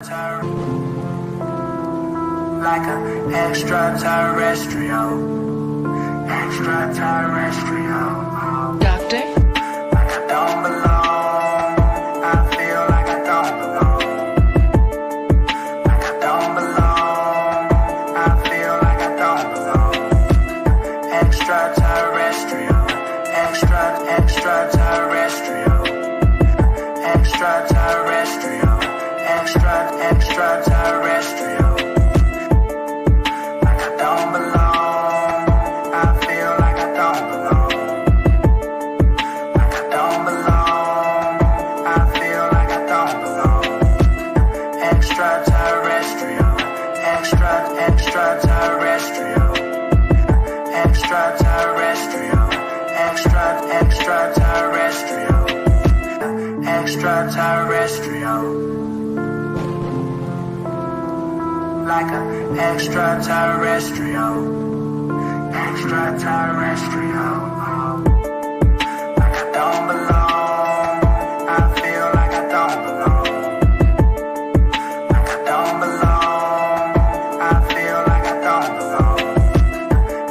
Like an extraterrestrial. Doctor? Like I don't belong. I feel like I don't belong. Like I don't belong. I feel like I don't belong. Extraterrestrial. Extraterrestrial. Extraterrestrial. Extraterrestrial. Like I don't belong. I feel like I don't belong. Like I don't belong. I feel like I don't belong. Extraterrestrial. Extraterrestrial. Extraterrestrial. Extraterrestrial. Extraterrestrial. Like an extraterrestrial. Extraterrestrial. Like I don't belong. I feel like I don't belong. Like I don't belong. I feel like I don't belong.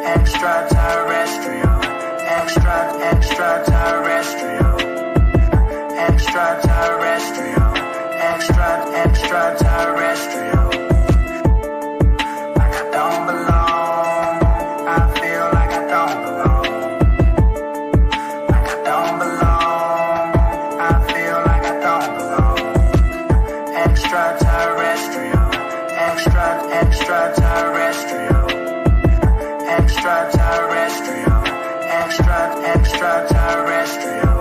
Extraterrestrial. Extraterrestrial. Extraterrestrial. Extraterrestrial. Like I don't belong. I feel like I don't belong. Like I don't belong. I feel like I don't belong. Extraterrestrial. Extraterrestrial. Extraterrestrial. Extraterrestrial.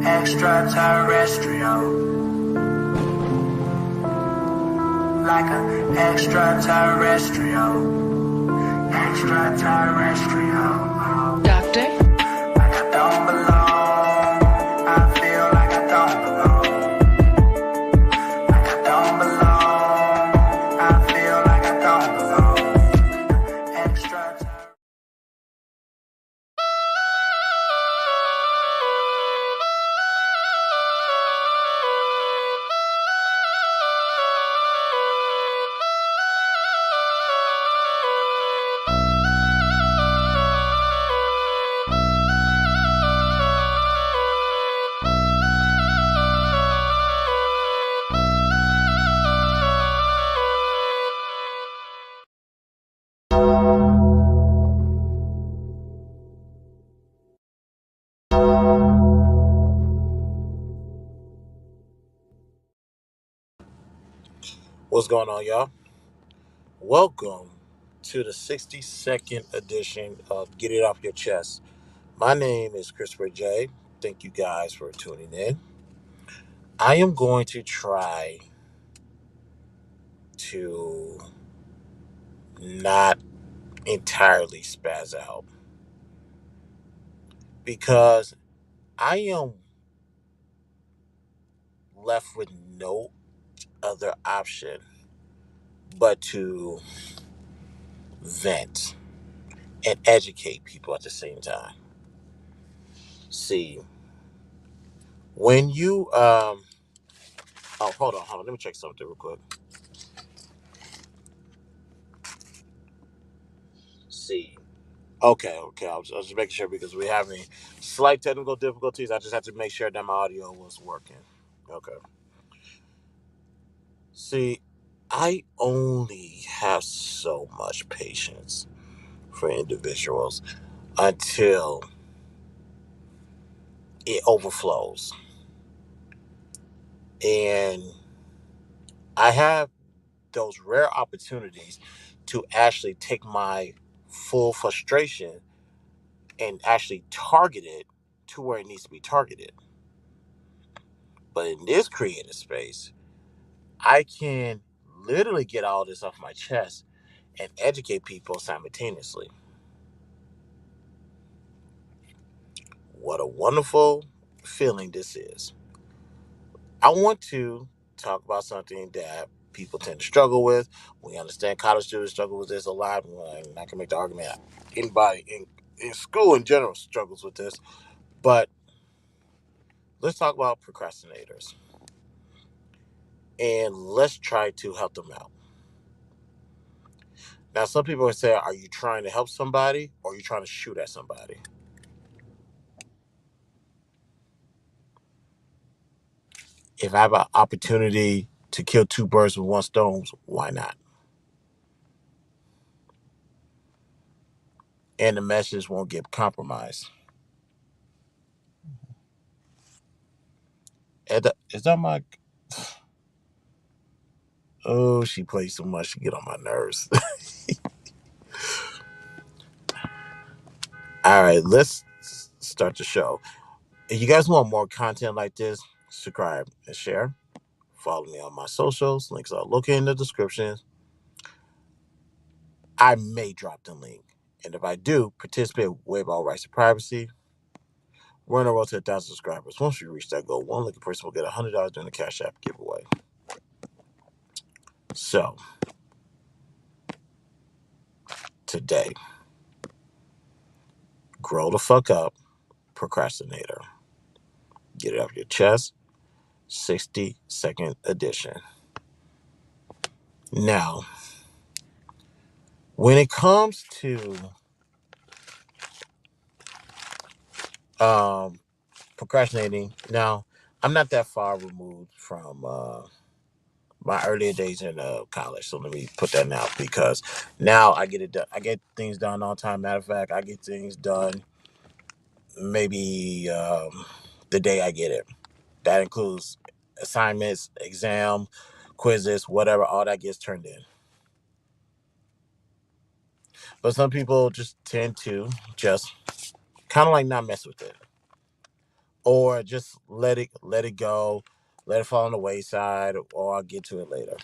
Extraterrestrial. Like an extraterrestrial. Extraterrestrial. Doctor? Like I don't belong. I feel like I don't belong. Like I don't belong. I feel like I don't belong. Extraterrestrial. What's going on, y'all? Welcome to the 62nd edition of Get It Off Your Chest. My name is Christopher J. Thank you guys for tuning in. I am going to try to not entirely spaz out because I am left with no other option but to vent and educate people at the same time. See, when you hold on, let me check something real quick. See, okay, I was just making sure because we're having slight technical difficulties. I just have to make sure that my audio was working. Okay. See, I only have so much patience for individuals until it overflows. And I have those rare opportunities to actually take my full frustration and actually target it to where it needs to be targeted. But in this creative space, I can literally get all this off my chest and educate people simultaneously. What a wonderful feeling this is. I want to talk about something that people tend to struggle with. We understand college students struggle with this a lot. And I can make the argument anybody in school in general struggles with this. But let's talk about procrastinators. and let's try to help them out. Now, some people would say, are you trying to help somebody or are you trying to shoot at somebody? If I have an opportunity to kill two birds with one stone, why not? And the message won't get compromised. Is that my? Oh, she plays so much to get on my nerves. All right, let's start the show. If you guys want more content like this, subscribe and share. Follow me on my socials. Links are located in the description. I may drop the link. And if I do, participate with Waive All Rights and Privacy. We're on the road to 1,000 subscribers. Once we reach that goal, one lucky person will get $100 during the Cash App giveaway. So, today, grow the fuck up, procrastinator. Get it off your chest. 60-second edition. Now, when it comes to um, procrastinating, now I'm not that far removed from my earlier days in college. So let me put that now because now I get it done. I get things done on time. Matter of fact, I get things done maybe the day I get it. That includes assignments, exam, quizzes, whatever. All that gets turned in. But some people just tend to just kind of like not mess with it, or just let it go, let it fall on the wayside, or I'll get to it later.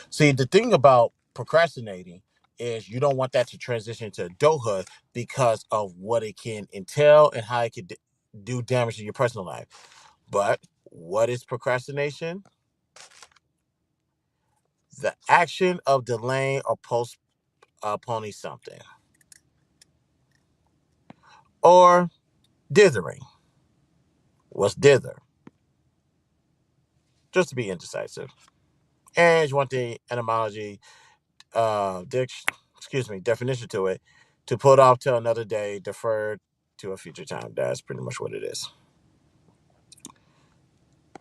See, the thing about procrastinating is you don't want that to transition to adulthood because of what it can entail and how it can do damage to your personal life. But what is procrastination? The action of delaying or postponing something, or dithering. What's dither? Just to be indecisive. And you want the etymology, definition to it, to put off till another day, deferred to a future time. That's pretty much what it is.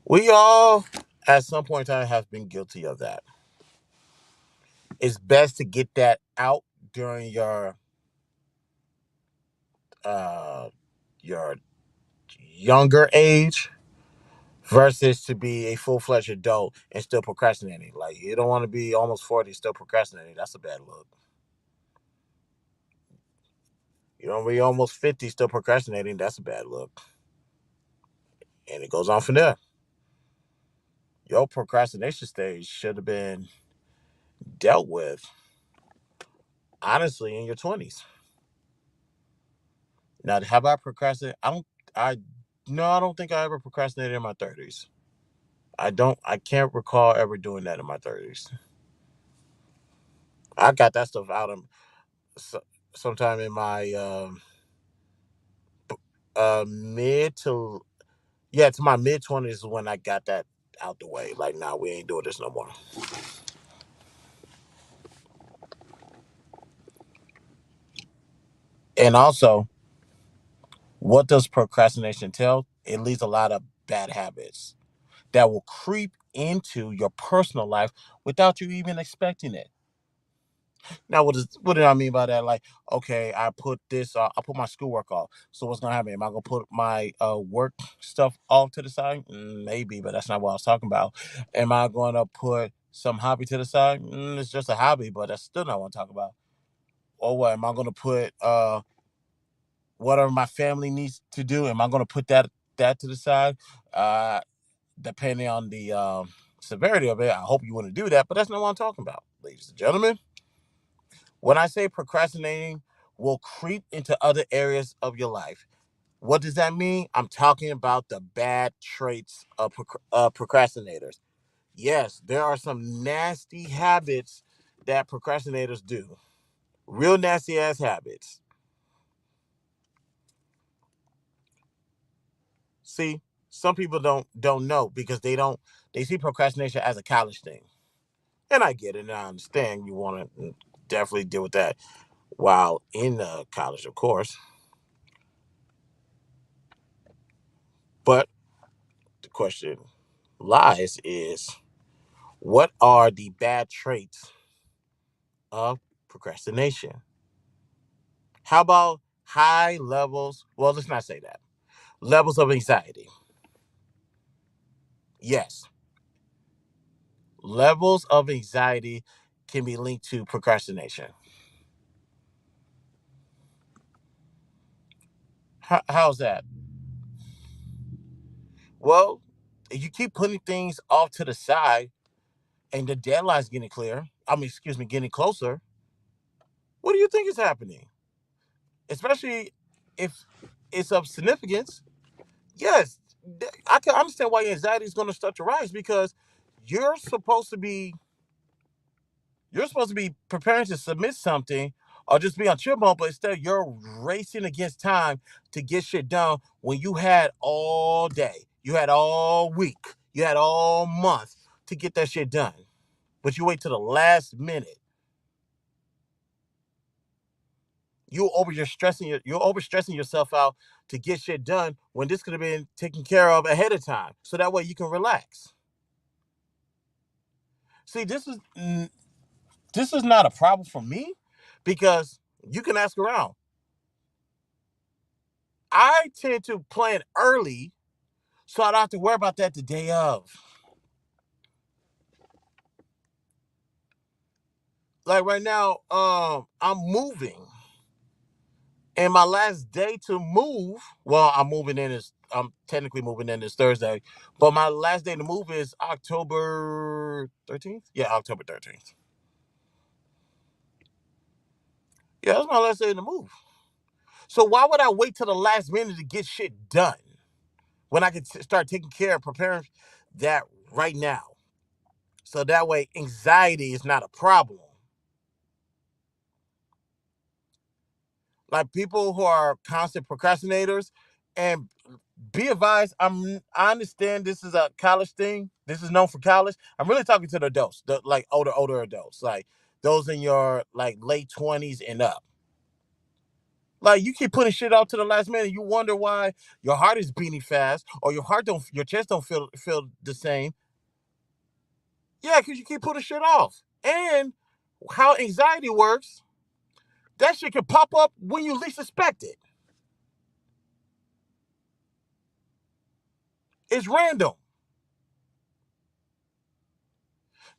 We all, at some point in time, have been guilty of that. It's best to get that out during uh, your younger age versus to be a full-fledged adult and still procrastinating. Like, you don't want to be almost 40 still procrastinating. That's a bad look. You don't be almost 50 still procrastinating. That's a bad look. And it goes on from there. Your procrastination stage should have been dealt with, honestly, in your 20s. Now, have I procrastinated? I, no, I don't think I ever procrastinated in my 30s. I can't recall ever doing that in my 30s. I got that stuff out of sometime in my mid to, yeah, to my mid 20s is when I got that out the way. Like, nah, we ain't doing this no more. And also, what does procrastination tell? It leads a lot of bad habits that will creep into your personal life without you even expecting it. Now, what did I mean by that? Like, okay, I put my schoolwork off. So what's gonna happen? Am I gonna put my work stuff off to the side? Maybe, but that's not what I was talking about. Am I gonna put some hobby to the side? It's just a hobby, but that's still not what I'm talking about. Or what? Am I gonna put whatever my family needs to do? Am I gonna put that to the side? Uh, Depending on the severity of it, I hope you want to do that, but that's not what I'm talking about, ladies and gentlemen. When I say procrastinating will creep into other areas of your life, what does that mean? I'm talking about the bad traits of procrastinators. Yes, there are some nasty habits that procrastinators do. Real nasty ass habits. See, Some people don't know because they see procrastination as a college thing. And I get it and I understand you want to definitely deal with that while in college, of course. But the question lies is, what are the bad traits of procrastination? How about high levels? Well, let's not say that. Levels of anxiety. Yes, levels of anxiety can be linked to procrastination. How's that? Well, if you keep putting things off to the side and the deadline's getting clear, I mean, excuse me, getting closer, what do you think is happening? Especially if it's of significance. Yes, I can understand why your anxiety is going to start to rise because you're supposed to be you're supposed to be preparing to submit something or just be on chill mode, but instead you're racing against time to get shit done when you had all day, you had all week, you had all month to get that shit done. But you wait to the last minute. You're overstressing yourself out to get shit done when this could have been taken care of ahead of time. So that way you can relax. See, this is not a problem for me because you can ask around. I tend to plan early so I don't have to worry about that the day of. Like right now, I'm moving. And my last day to move, well, I'm technically moving in this Thursday, but my last day to move is October 13th. Yeah, October 13th. Yeah, that's my last day to move. So why would I wait till the last minute to get shit done when I can start taking care of preparing that right now? So that way anxiety is not a problem. Like people who are constant procrastinators, and be advised, I understand this is a college thing. This is known for college. I'm really talking to the adults, the like older adults, like those in your like late 20s and up. Like you keep putting shit out to the last minute. You wonder why your heart is beating fast, or your chest don't feel the same. Yeah, because you keep putting shit off. And how anxiety works, that shit can pop up when you least expect it. It's random.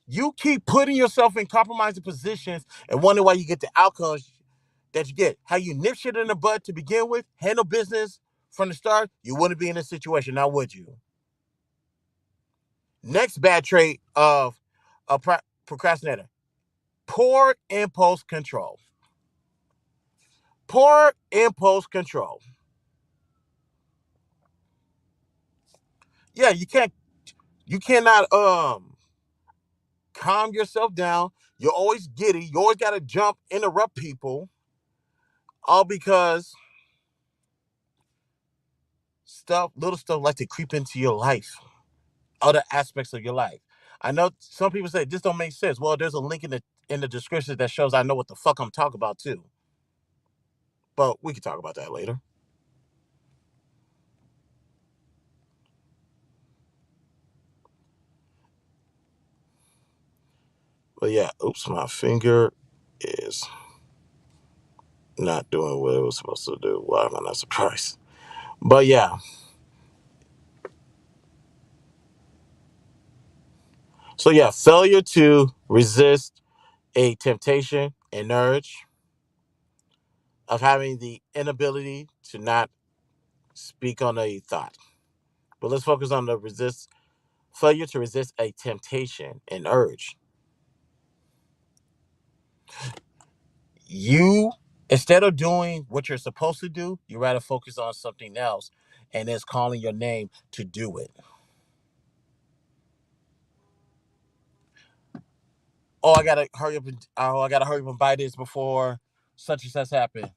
You keep putting yourself in compromising positions and wonder why you get the outcomes that you get. How you nip shit in the bud to begin with, handle business from the start, you wouldn't be in this situation, now would you? Next bad trait of a procrastinator: poor impulse control. Poor impulse control. Yeah, you cannot calm yourself down. You're always giddy. You always gotta jump, interrupt people, all because little stuff like to creep into your life, other aspects of your life. I know some people say this don't make sense. Well, there's a link in the description that shows I know what the fuck I'm talking about too. But we can talk about that later. But yeah, oops, my finger is not doing what it was supposed to do. Why am I not surprised? But yeah, so yeah, failure to resist a temptation, an urge of having the inability to not speak on a thought. But let's focus on the resist failure to resist a temptation, an urge. You, instead of doing what you're supposed to do, you rather focus on something else and it's calling your name to do it. Oh, I gotta hurry up and buy this before such and such happen.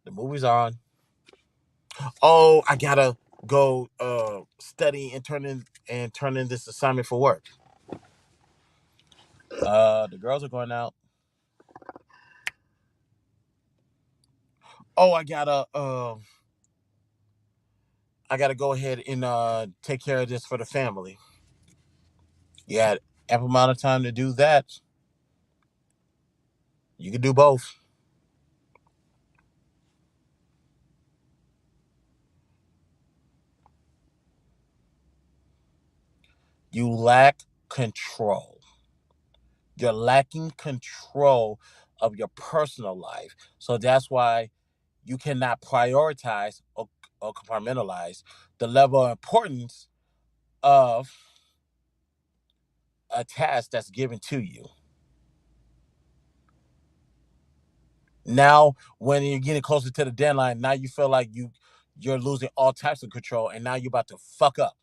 The movie's on. Oh, I gotta go study and turn in this assignment for work. The girls are going out. Oh, I gotta go ahead and take care of this for the family. You had ample amount of time to do that. You can do both. You lack control. You're lacking control of your personal life. So that's why you cannot prioritize or compartmentalize the level of importance of a task that's given to you. Now, when you're getting closer to the deadline, now you feel like you're losing all types of control, and now you're about to fuck up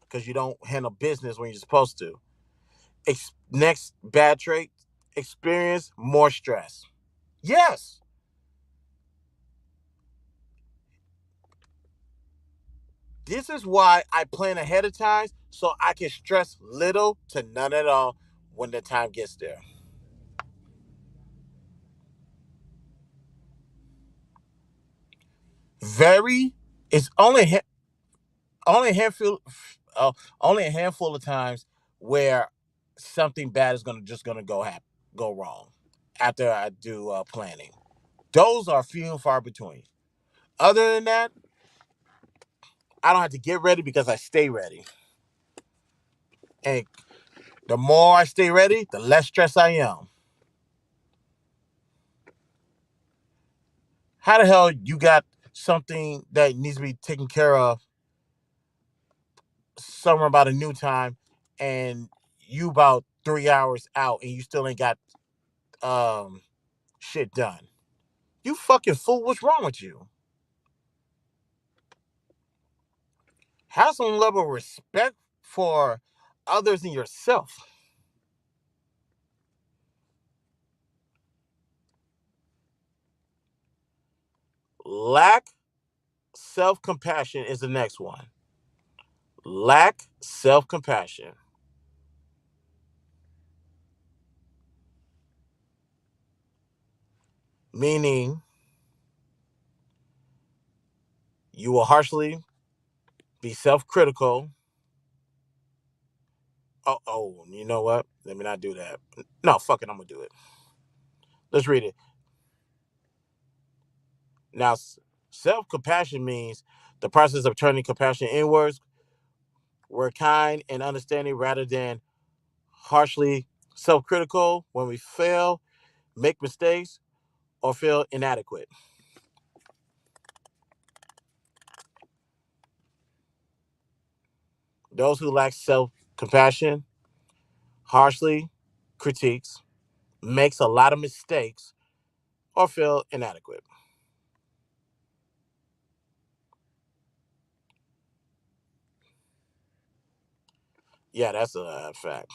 because you don't handle business when you're supposed to. Next bad trait: experience more stress. Yes, this is why I plan ahead of time so I can stress little to none at all when the time gets there. Very, it's only a handful, uh, only a handful of times where something bad is gonna go wrong after I do planning. Those are few and far between. Other than that, I don't have to get ready because I stay ready. And the more I stay ready, the less stressed I am. How the hell you got something that needs to be taken care of somewhere about a new time, and you about 3 hours out, and you still ain't got um shit done? You fucking fool! What's wrong with you? Have some level of respect for others and yourself. Lack self compassion is the next one. Lack self compassion, meaning you will harshly be self critical. Oh, you know what? Let me not do that. No, fuck it, I'm gonna do it. Let's read it. Now, self compassion means the process of turning compassion inwards. We're kind and understanding rather than harshly self critical when we fail, make mistakes, or feel inadequate. Those who lack self compassion harshly critiques, makes a lot of mistakes, or feel inadequate. Yeah, that's a fact.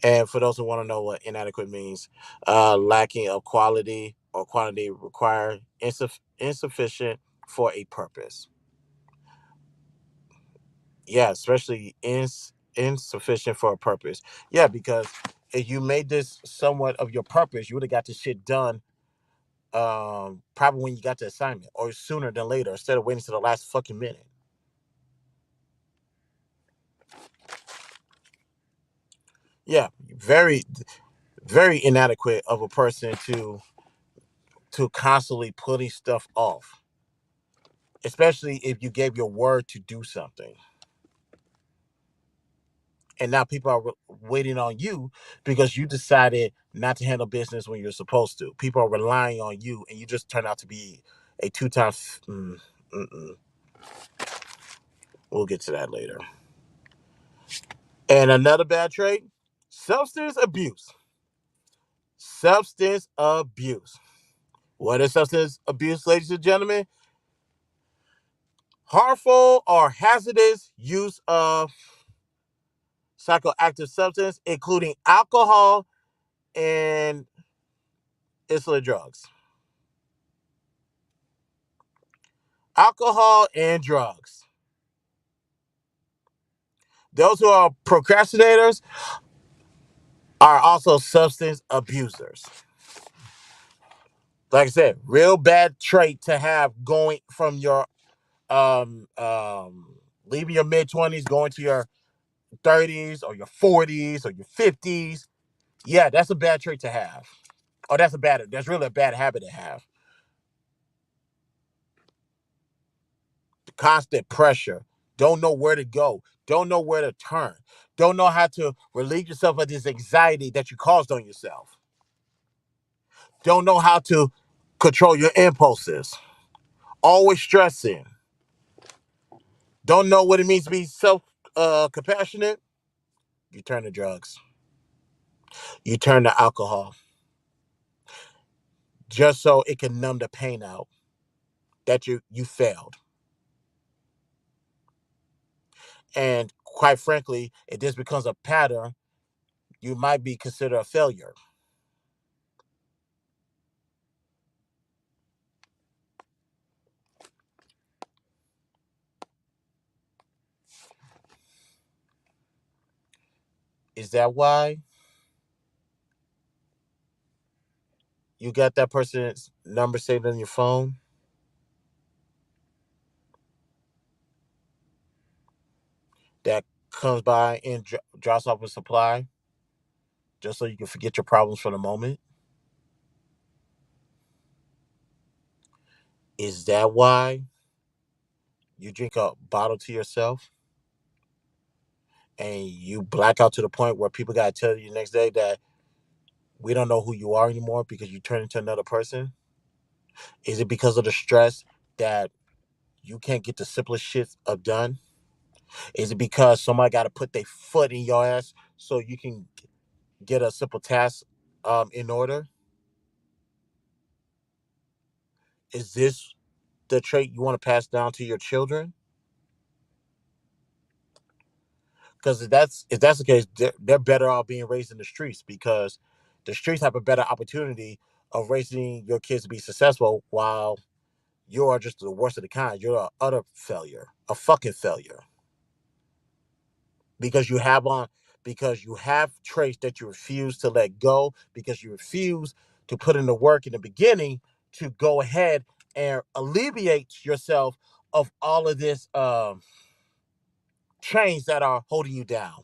And for those who want to know what inadequate means, lacking of quality or quantity required, insufficient for a purpose. Yeah, especially insufficient for a purpose. Yeah, because if you made this somewhat of your purpose, you would have got this shit done probably when you got the assignment or sooner than later instead of waiting to the last fucking minute. Yeah, very very inadequate of a person to constantly putting stuff off, especially if you gave your word to do something. And now people are waiting on you because you decided not to handle business when you're supposed to. People are relying on you, and you just turn out to be a two-time. We'll get to that later. And another bad trait: substance abuse. Substance abuse. What is substance abuse, ladies and gentlemen? Harmful or hazardous use of psychoactive substance, including alcohol and illicit drugs. Alcohol and drugs. Those who are procrastinators are also substance abusers. Like I said, real bad trait to have going from your um um leaving your mid 20s, going to your 30s or your 40s or your 50s. Yeah, that's a bad trait to have. Oh, that's really a bad habit to have. The constant pressure, don't know where to go, don't know where to turn, don't know how to relieve yourself of this anxiety that you caused on yourself, don't know how to control your impulses, always stressing, don't know what it means to be self compassionate. You turn to drugs, you turn to alcohol, just so it can numb the pain out that you failed. And quite frankly, if this becomes a pattern, you might be considered a failure. Is that why you got that person's number saved on your phone that comes by and drops off a supply just so you can forget your problems for the moment? Is that why you drink a bottle to yourself and you black out to the point where people got to tell you the next day that we don't know who you are anymore because you turn into another person? Is it because of the stress that you can't get the simplest shit done? Is it because somebody got to put their foot in your ass so you can get a simple task in order? Is this the trait you want to pass down to your children? Because if that's the case, they're better off being raised in the streets because the streets have a better opportunity of raising your kids to be successful while you are just the worst of the kind. You're an utter failure, a fucking failure, because you have on because you have traits that you refuse to let go because you refuse to put in the work in the beginning to go ahead and alleviate yourself of all of this chains that are holding you down.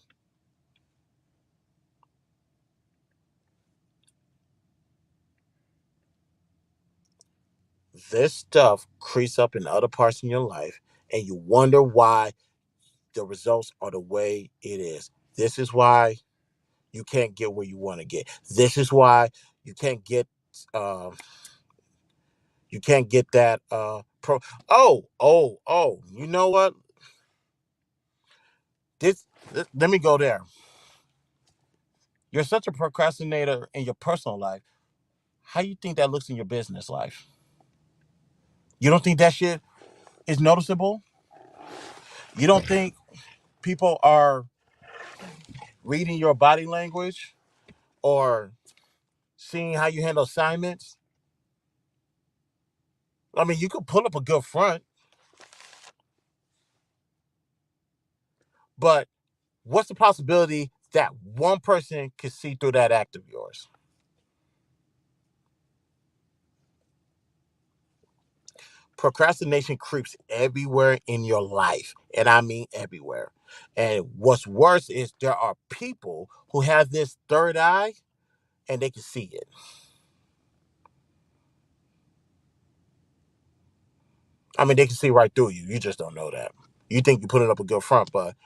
This stuff creeps up in other parts in your life and you wonder why the results are the way it is. This is why you can't get where you want to get. This is why you can't get uh, you can't get that you know what? Let me go there. You're such a procrastinator in your personal life. How you think that looks in your business life? You don't think that shit is noticeable? You don't think people are reading your body language or seeing how you handle assignments? I mean, you could pull up a good front, but what's the possibility that one person could see through that act of yours? Procrastination creeps everywhere in your life, and I mean everywhere. And what's worse is there are people who have this third eye and they can see it. I mean, they can see right through you. You just don't know that. You think you're putting up a good front, but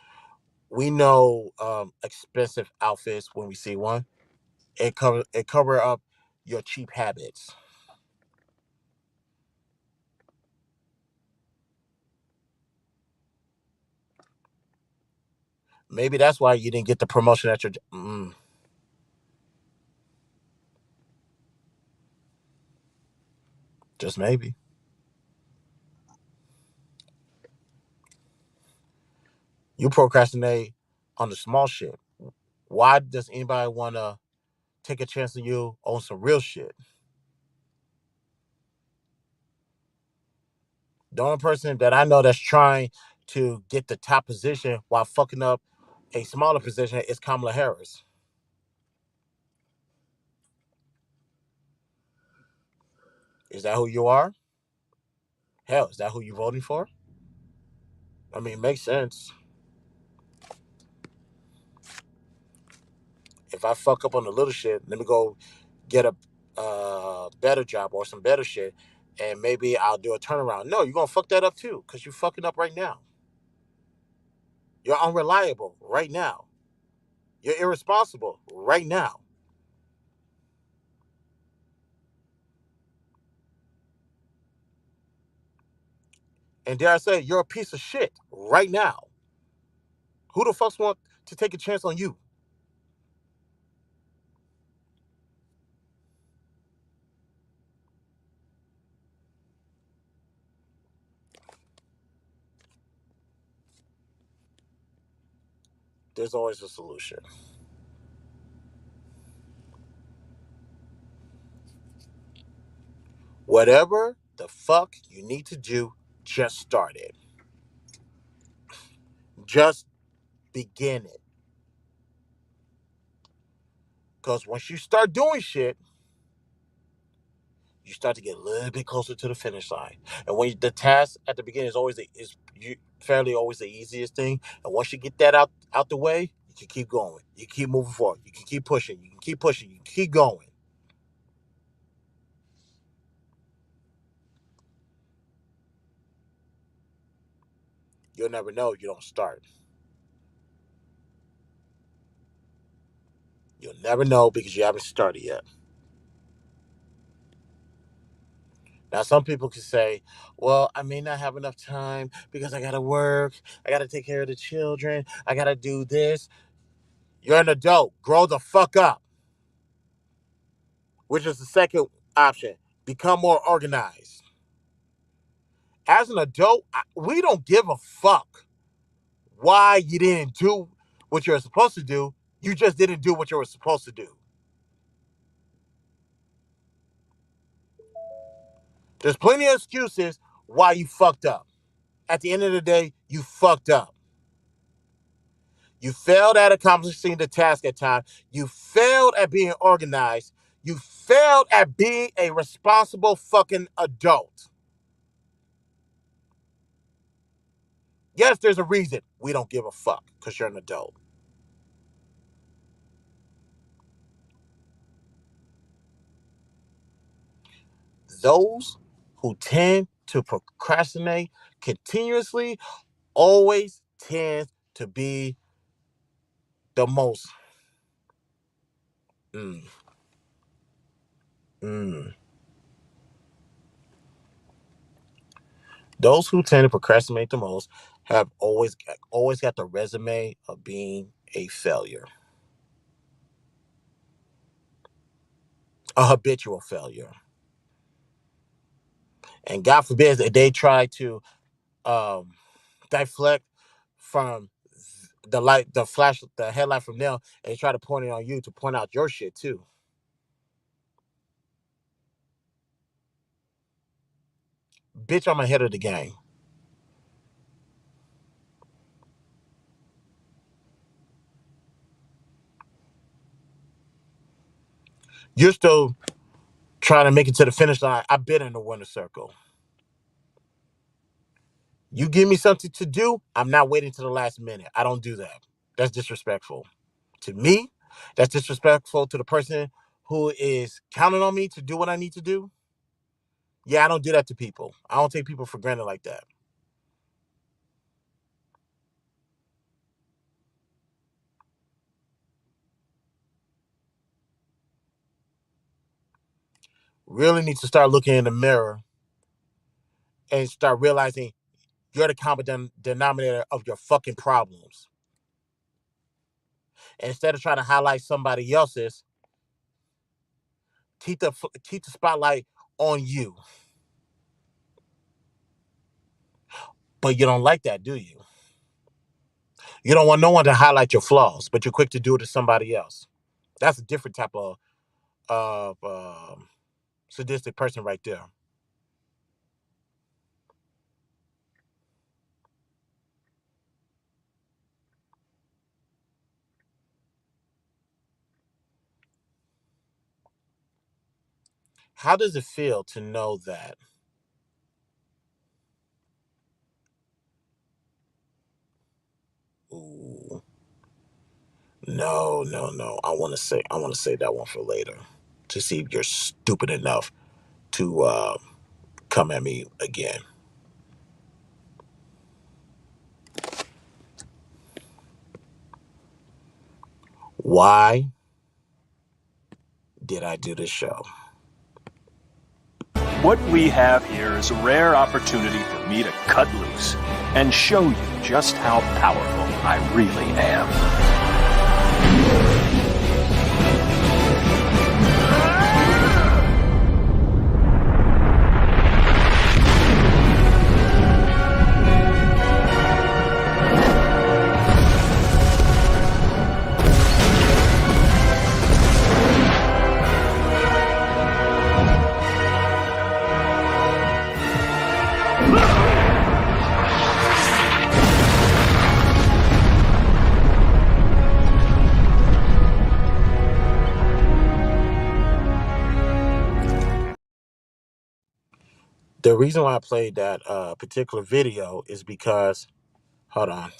we know expensive outfits when we see one. It cover up your cheap habits. Maybe that's why you didn't get the promotion at your. Just maybe you procrastinate on the small shit. Why does anybody want to take a chance on you on some real shit? The only person that I know that's trying to get the top position while fucking up a smaller position is Kamala Harris. Is that who you are? Hell, is that who you voting for? I mean, it makes sense. If I fuck up on the little shit, let me go get a better job or some better shit, and maybe I'll do a turnaround. No, you're gonna fuck that up too, because you're fucking up right now. You're unreliable right now. You're irresponsible right now. And dare I say, you're a piece of shit right now. Who the fuck's want to take a chance on you? There's always a solution. Whatever the fuck you need to do, just start it. Just begin it. Because once you start doing shit, you start to get a little bit closer to the finish line. And when the task at the beginning is always fairly always the easiest thing. And once you get that out the way, you can keep going. You keep moving forward. You can keep pushing. You can keep pushing. You can keep going. You'll never know if you don't start. You'll never know because you haven't started yet. Now, some people can say, well, I may not have enough time because I got to work. I got to take care of the children. I got to do this. You're an adult. Grow the fuck up, which is the second option. Become more organized. As an adult, we don't give a fuck why you didn't do what you're supposed to do. You just didn't do what you were supposed to do. There's plenty of excuses why you fucked up. At the end of the day, you fucked up. You failed at accomplishing the task at time. You failed at being organized. You failed at being a responsible fucking adult. Yes, there's a reason we don't give a fuck because you're an adult. Those who tend to procrastinate continuously always tend to be the most mm, mm. Those who tend to procrastinate the most have always got the resume of being a failure, a habitual failure. And God forbid that they try to um, deflect from the light, the flash, the headlight from them, and they try to point it on you to point out your shit too. Bitch, I'm ahead of the game. You're still trying to make it to the finish line. I've been in the winner's circle. You give me something to do, I'm not waiting to the last minute. I don't do that. That's disrespectful to me. That's disrespectful to the person who is counting on me to do what I need to do. Yeah, I don't do that to people. I don't take people for granted like that. Really need to start looking in the mirror and start realizing you're the common denominator of your fucking problems. And instead of trying to highlight somebody else's, keep the spotlight on you. But you don't like that, do you? You don't want no one to highlight your flaws, but you're quick to do it to somebody else. That's a different type of sadistic person right there. How does it feel to know that? Ooh, no, no, no. I want to say that one for later to see if you're stupid enough to come at me again. Why did I do this show? What we have here is a rare opportunity for me to cut loose and show you just how powerful I really am. The reason why I played that particular video is because, hold on,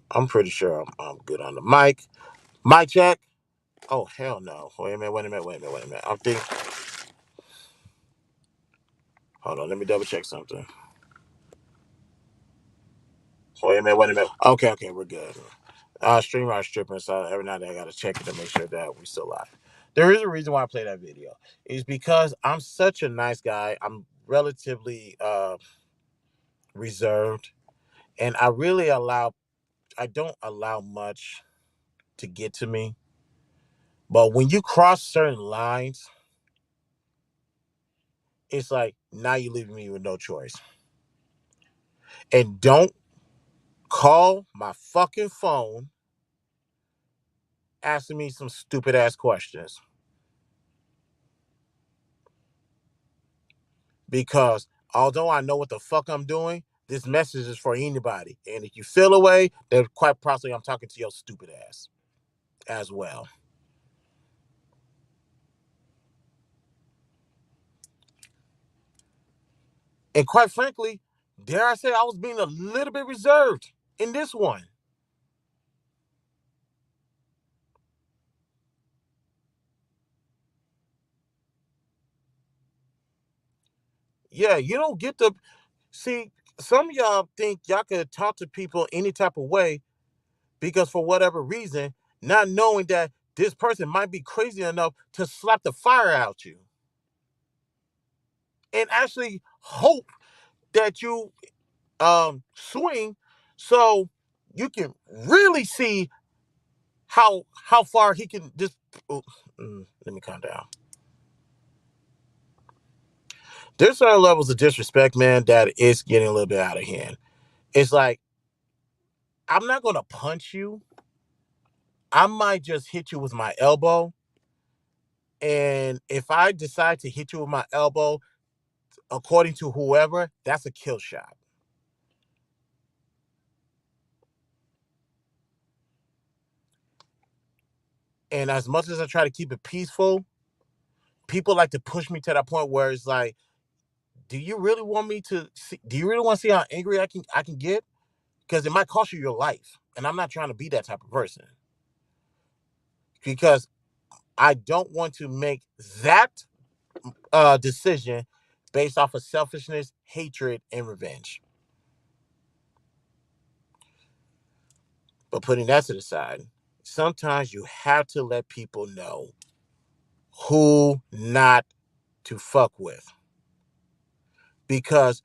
I'm pretty sure I'm good on the mic. Mic check. Oh hell no! Wait a minute! Wait a minute! Wait a minute! Wait a minute! I'm thinking. Hold on. Let me double check something. Wait a minute! Wait a minute! Okay, okay, we're good. StreamYard stripping, so every now and then I gotta check it to make sure that we still live. There is a reason why I play that video. It's because I'm such a nice guy. I'm relatively reserved, and I don't allow much to get to me. But when you cross certain lines, it's like now you're leaving me with no choice. And don't call my fucking phone asking me some stupid ass questions. Because although I know what the fuck I'm doing, this message is for anybody. And if you feel away, then quite possibly I'm talking to your stupid ass as well. And quite frankly, dare I say I was being a little bit reserved in this one. Yeah, you don't get to see some of y'all think y'all could talk to people any type of way because for whatever reason, not knowing that this person might be crazy enough to slap the fire out you and actually hope that you swing so you can really see how far he can just let me calm down. There's certain levels of disrespect, man, that is getting a little bit out of hand. It's like I'm not gonna punch you. I might just hit you with my elbow. And if I decide to hit you with my elbow, according to whoever, that's a kill shot. And as much as I try to keep it peaceful, people like to push me to that point where it's like, do you really want me to see, do you really want to see how angry I can get? Because it might cost you your life. And I'm not trying to be that type of person. Because I don't want to make that decision based off of selfishness, hatred, and revenge. But putting that to the side, sometimes you have to let people know who not to fuck with. Because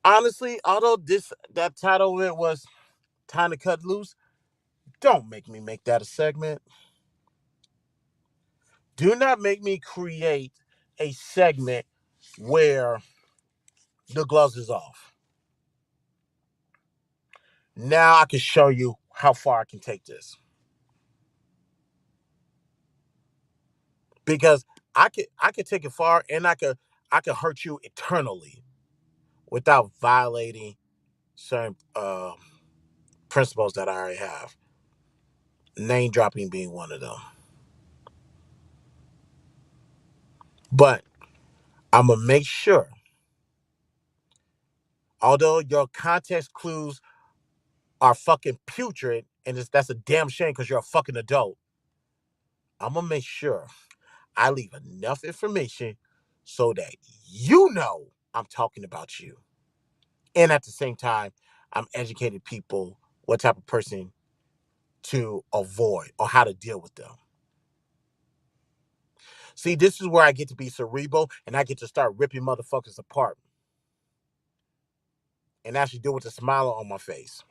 honestly, although that title of it was Time to Cut Loose, don't make me make that a segment. Do not make me create a segment where the gloves is off. Now I can show you how far I can take this. Because I could take it far and I could hurt you eternally without violating certain principles that I already have. Name dropping being one of them. But I'm gonna make sure, although your context clues are fucking putrid, and that's a damn shame because you're a fucking adult. I'm gonna make sure I leave enough information so that you know I'm talking about you. And at the same time, I'm educating people what type of person to avoid or how to deal with them. See, this is where I get to be cerebral and I get to start ripping motherfuckers apart and actually do it with a smile on my face.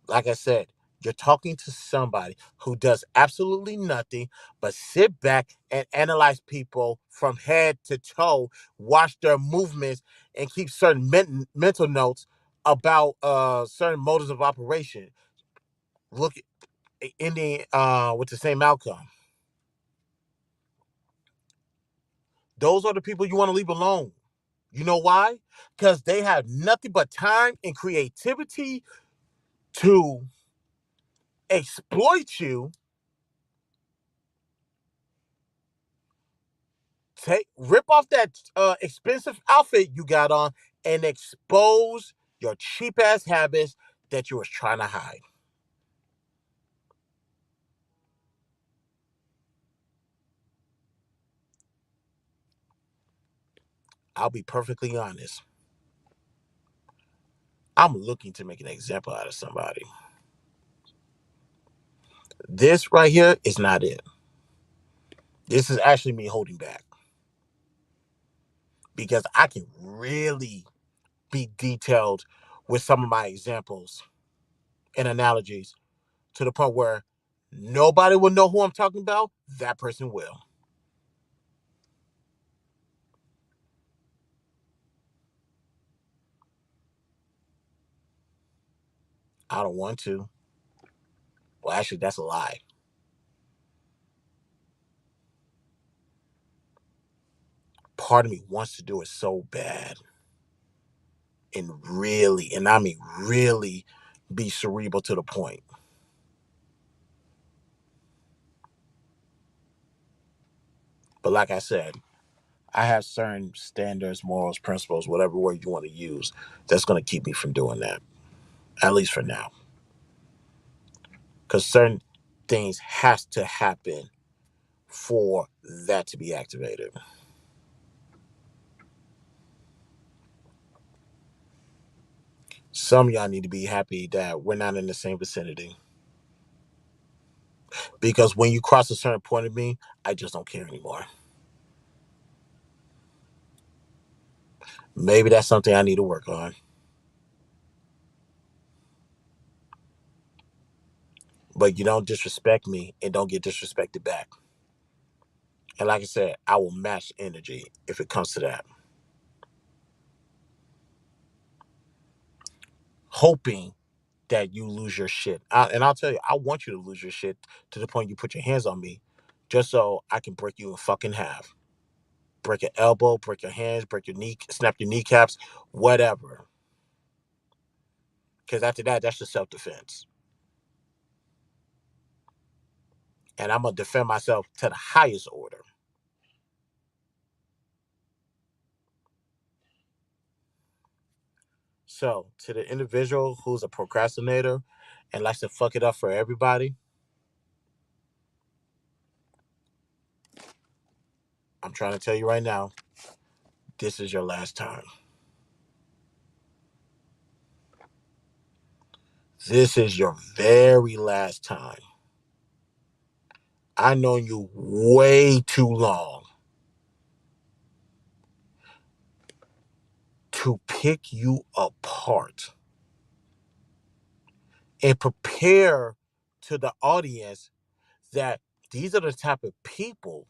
Like I said, you're talking to somebody who does absolutely nothing but sit back and analyze people from head to toe, watch their movements, and keep certain mental notes about certain modes of operation. Look, ending with the same outcome. Those are the people you want to leave alone. You know why? Because they have nothing but time and creativity to exploit you, rip off that expensive outfit you got on, and expose your cheap ass habits that you was trying to hide. I'll be perfectly honest. I'm looking to make an example out of somebody. This right here is not it. This is actually me holding back because I can really be detailed with some of my examples and analogies to the point where nobody will know who I'm talking about. That person will. I don't want to. Well, actually, that's a lie. Part of me wants to do it so bad and really, and I mean really, be cerebral to the point. But like I said, I have certain standards, morals, principles, whatever word you want to use, that's going to keep me from doing that, at least for now. Because certain things has to happen for that to be activated. Some of y'all need to be happy that we're not in the same vicinity. Because when you cross a certain point of me, I just don't care anymore. Maybe that's something I need to work on. But you don't disrespect me and don't get disrespected back. And like I said, I will match energy if it comes to that. Hoping that you lose your shit. And I'll tell you, I want you to lose your shit to the point you put your hands on me just so I can break you in fucking half. Break your elbow, break your hands, break your knee, snap your kneecaps, whatever. Because after that, that's just self defense. And I'm going to defend myself to the highest order. So, to the individual who's a procrastinator and likes to fuck it up for everybody, I'm trying to tell you right now, this is your last time. This is your very last time. I've known you way too long to pick you apart and prepare to the audience that these are the type of people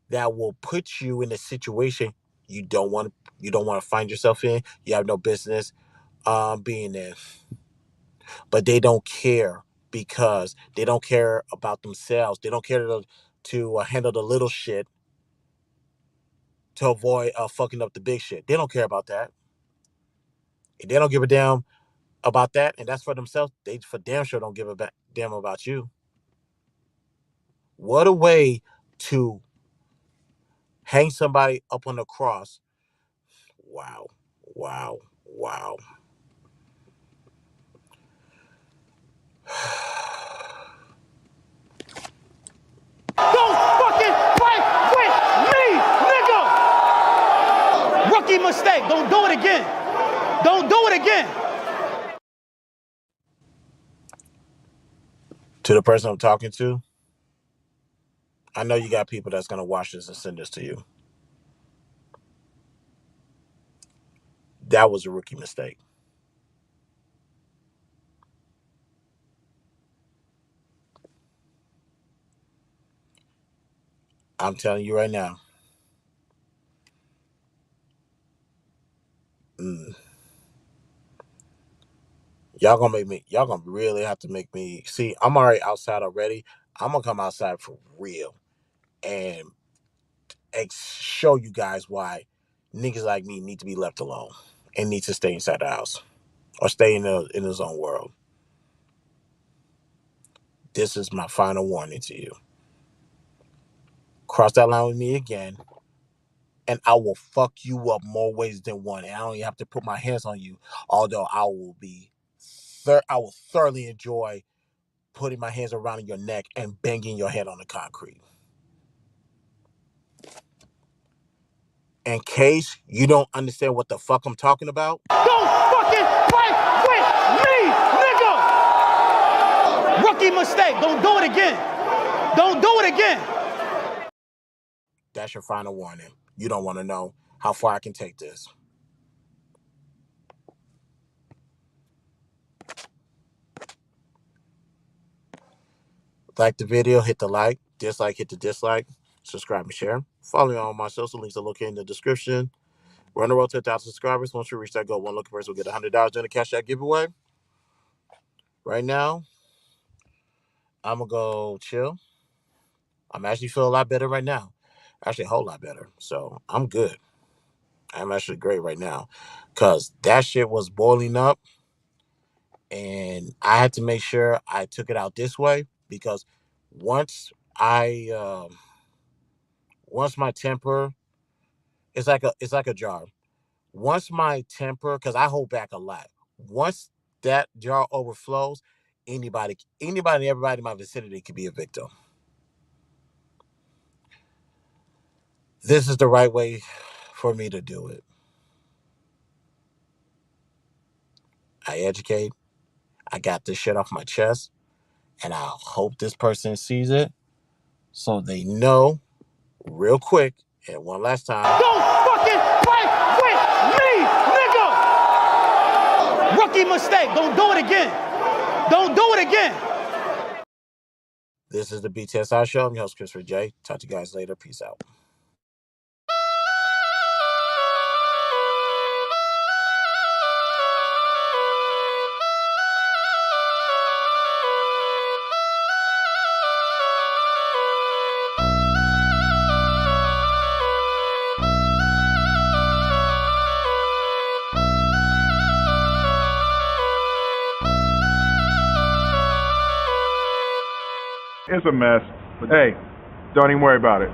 that will put you in a situation you don't want to find yourself in. You have no business being in, but they don't care because they don't care about themselves. They don't care to handle the little shit to avoid fucking up the big shit. They don't care about that. They don't give a damn about that, and that's for themselves. They for damn sure don't give a damn about you. What a way to hang somebody up on the cross. Wow, wow, wow. Don't fucking fight with me, nigga! Rookie mistake. Don't do it again. Don't do it again. To the person I'm talking to, I know you got people that's gonna watch this and send this to you. That was a rookie mistake. I'm telling you right now. Mm, y'all gonna really have to make me see. I'm already outside already. I'm gonna come outside for real and show you guys why niggas like me need to be left alone and need to stay inside the house or stay in his own world. This is my final warning to you. Cross that line with me again, and I will fuck you up more ways than one. And I don't even have to put my hands on you, although I will I will thoroughly enjoy putting my hands around your neck and banging your head on the concrete. In case you don't understand what the fuck I'm talking about, Don't fucking fight with me, nigga! Rookie mistake. Don't do it again. Don't do it again. that's your final warning. You don't want to know how far I can take this. Like the video, hit the like. Dislike, hit the dislike. Subscribe and share. Follow me on my social links are located in the description. We're on the road to 1,000 subscribers. Once we reach that goal, one lucky person will get $100 in the cash out giveaway. Right now, I'm going to go chill. I'm actually feeling a lot better right now. Actually, a whole lot better. So I'm good. I'm actually great right now. Because that shit was boiling up. And I had to make sure I took it out this way. Because once once my temper, it's like a jar. Once my temper, because I hold back a lot. Once that jar overflows, anybody, and everybody in my vicinity could be a victim. This is the right way for me to do it. I educate. I got this shit off my chest, and I hope this person sees it so they know real quick and one last time. Don't fucking fight with me, nigga! Rookie mistake. Don't do it again. Don't do it again. This is the BTSI show. I'm your host, Christopher J. Talk to you guys later. Peace out. It's a mess. But hey, don't even worry about it.